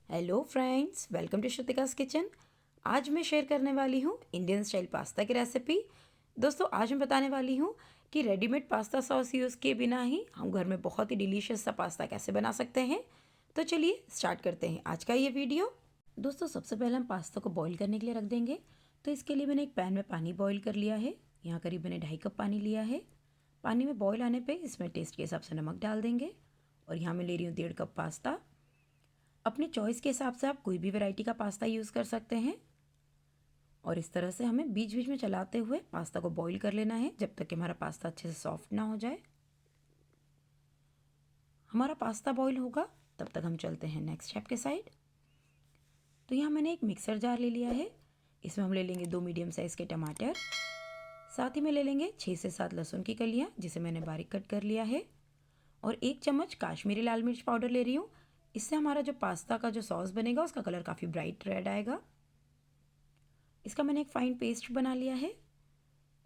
Hello friends, welcome to Shrutika's kitchen. आज मैं share करने वाली हूँ इंडियन स्टाइल पास्ता की रेसिपी। दोस्तों, आज मैं बताने वाली हूँ कि रेडीमेड पास्ता सॉस यूज़ किए बिना ही हम घर में बहुत ही डिलीशियस सा पास्ता कैसे बना सकते हैं। तो चलिए स्टार्ट करते हैं आज का ये वीडियो। दोस्तों, सबसे पहले हम पास्ता को बॉईल करने के लिए रख देंगे। तो इसके लिए मैंने एक पैन में पानी बॉईल कर लिया है। यहाँ करीब मैंने 2.5 कप पानी लिया है। पानी में बॉईल आने पर इसमें टेस्ट के हिसाब से नमक डाल देंगे। और यहाँ मैं ले रही हूँ 1.5 कप पास्ता। अपनी चॉइस के हिसाब से आप कोई भी वैरायटी का पास्ता यूज़ कर सकते हैं। और इस तरह से हमें बीच बीच में चलाते हुए पास्ता को बॉईल कर लेना है जब तक कि हमारा पास्ता अच्छे से सॉफ्ट ना हो जाए। हमारा पास्ता बॉईल होगा तब तक हम चलते हैं नेक्स्ट स्टेप के साइड। तो यहाँ मैंने एक मिक्सर जार ले लिया है। इसमें हम ले लेंगे 2 मीडियम साइज़ के टमाटर। साथ ही में ले लेंगे 6 से 7 लहसुन की कलियाँ, जिसे मैंने बारीक कट कर लिया है। और 1 चम्मच काश्मीरी लाल मिर्च पाउडर ले रही हूँ। इससे हमारा जो पास्ता का जो सॉस बनेगा उसका कलर काफ़ी ब्राइट रेड आएगा। इसका मैंने एक फाइन पेस्ट बना लिया है।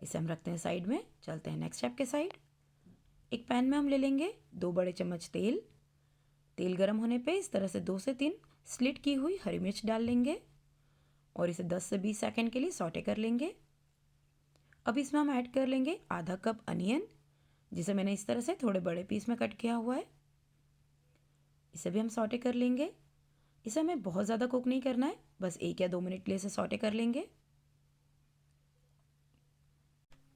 इसे हम रखते हैं साइड में। चलते हैं नेक्स्ट स्टेप के साइड। एक पैन में हम ले लेंगे 2 बड़े चम्मच तेल। तेल गर्म होने पे इस तरह से 2 से 3 स्लिट की हुई हरी मिर्च डाल लेंगे और इसे 10 से 20 सेकंड के लिए सौटे कर लेंगे। अब इसमें हम ऐड कर लेंगे आधा कप अनियन, जिसे मैंने इस तरह से थोड़े बड़े पीस में कट किया हुआ है। इसे भी हम सौटे कर लेंगे। इसे हमें बहुत ज़्यादा कुक नहीं करना है, बस 1 या 2 मिनट के लिए इसे सौटे कर लेंगे।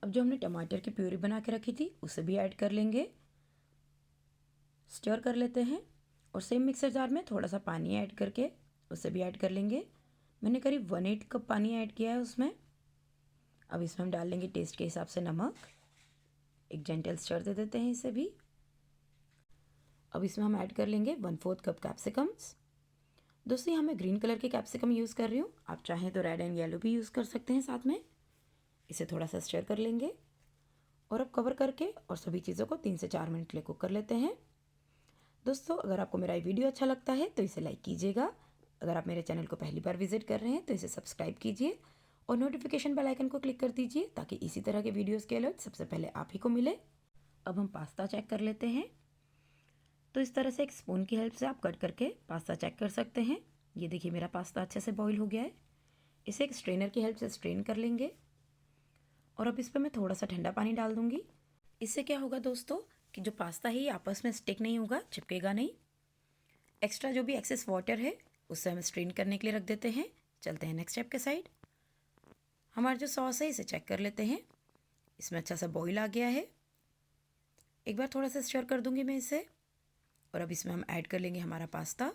अब जो हमने टमाटर की प्यूरी बना के रखी थी उसे भी ऐड कर लेंगे। स्टर कर लेते हैं और सेम मिक्सर जार में थोड़ा सा पानी ऐड करके उसे भी ऐड कर लेंगे। मैंने करीब 1/8 कप पानी ऐड किया है उसमें। अब इसमें हम डाल लेंगे टेस्ट के हिसाब से नमक। एक जेंटल स्टर दे देते हैं इसे भी। अब इसमें हम ऐड कर लेंगे 1/4 कप कैप्सिकम्स। दोस्तों, यहाँ मैं ग्रीन कलर के कैप्सिकम यूज़ कर रही हूँ। आप चाहें तो रेड एंड येलो भी यूज़ कर सकते हैं साथ में। इसे थोड़ा सा स्टर कर लेंगे और अब कवर करके और सभी चीज़ों को 3 से 4 मिनट के लिए कुक कर लेते हैं। दोस्तों, अगर आपको मेरा ये वीडियो अच्छा लगता है तो इसे लाइक कीजिएगा। अगर आप मेरे चैनल को पहली बार विजिट कर रहे हैं तो इसे सब्सक्राइब कीजिए और नोटिफिकेशन बेल आइकन को क्लिक कर दीजिए ताकि इसी तरह के वीडियोज़ के अलर्ट सबसे पहले आप ही को मिले। अब हम पास्ता चेक कर लेते हैं। तो इस तरह से एक स्पून की हेल्प से आप कट करके पास्ता चेक कर सकते हैं। ये देखिए, मेरा पास्ता अच्छे से बॉईल हो गया है। इसे एक स्ट्रेनर की हेल्प से स्ट्रेन कर लेंगे और अब इस पर मैं थोड़ा सा ठंडा पानी डाल दूंगी। इससे क्या होगा दोस्तों कि जो पास्ता है ये आपस में स्टिक नहीं होगा, चिपकेगा नहीं। एक्स्ट्रा जो भी एक्सेस वाटर है उससे हम स्ट्रेन करने के लिए रख देते हैं। चलते हैं नेक्स्ट स्टेप के साइड। हमारा जो सॉस है इसे चेक कर लेते हैं। इसमें अच्छा सा बॉईल आ गया है। एक बार थोड़ा सा स्टर कर दूंगी मैं इसे और अब इसमें हम ऐड कर लेंगे हमारा पास्ता।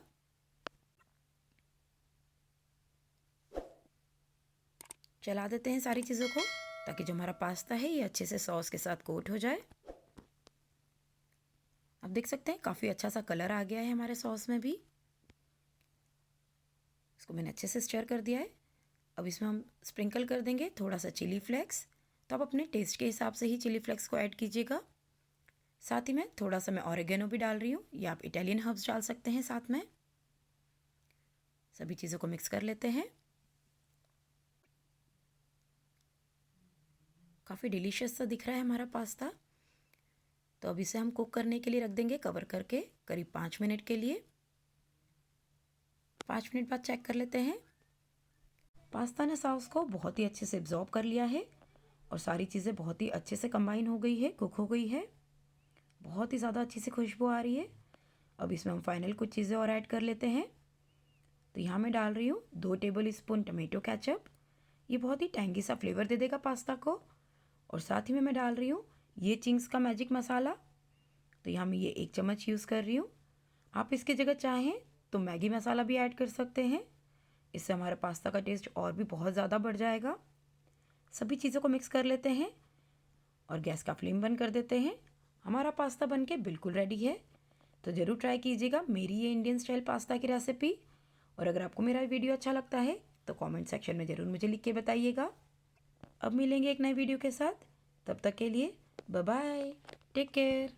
चला देते हैं सारी चीज़ों को ताकि जो हमारा पास्ता है ये अच्छे से सॉस के साथ कोट हो जाए। आप देख सकते हैं काफ़ी अच्छा सा कलर आ गया है हमारे सॉस में भी। इसको मैंने अच्छे से स्टर कर दिया है। अब इसमें हम स्प्रिंकल कर देंगे थोड़ा सा चिली फ्लेक्स। तो आप अपने टेस्ट के हिसाब से ही चिली फ्लेक्स को ऐड कीजिएगा। साथ ही में थोड़ा सा मैं ऑरिगेनो भी डाल रही हूँ, या आप इटालियन हर्ब्स डाल सकते हैं साथ में। सभी चीज़ों को मिक्स कर लेते हैं। काफ़ी डिलीशियस सा दिख रहा है हमारा पास्ता। तो अब इसे हम कुक करने के लिए रख देंगे कवर करके करीब 5 मिनट के लिए। 5 मिनट बाद चेक कर लेते हैं। पास्ता ने सॉस को बहुत ही अच्छे से एब्जॉर्ब कर लिया है और सारी चीज़ें बहुत ही अच्छे से कंबाइन हो गई है, कुक हो गई है। बहुत ही ज़्यादा अच्छी सी खुशबू आ रही है। अब इसमें हम फाइनल कुछ चीज़ें और ऐड कर लेते हैं। तो यहाँ मैं डाल रही हूँ 2 टेबल स्पून टमेटो केचप। ये बहुत ही टैंगी सा फ्लेवर दे देगा पास्ता को। और साथ ही में मैं डाल रही हूँ ये चिंग्स का मैजिक मसाला। तो यहाँ मैं ये 1 चम्मच यूज़ कर रही हूँ। आप इसकी जगह चाहें तो मैगी मसाला भी ऐड कर सकते हैं। इससे हमारे पास्ता का टेस्ट और भी बहुत ज़्यादा बढ़ जाएगा। सभी चीज़ों को मिक्स कर लेते हैं और गैस का फ्लेम बंद कर देते हैं। हमारा पास्ता बनके बिल्कुल रेडी है। तो ज़रूर ट्राई कीजिएगा मेरी ये इंडियन स्टाइल पास्ता की रेसिपी। और अगर आपको मेरा वीडियो अच्छा लगता है तो कमेंट सेक्शन में ज़रूर मुझे लिख के बताइएगा। अब मिलेंगे एक नए वीडियो के साथ। तब तक के लिए बाय बाय, टेक केयर।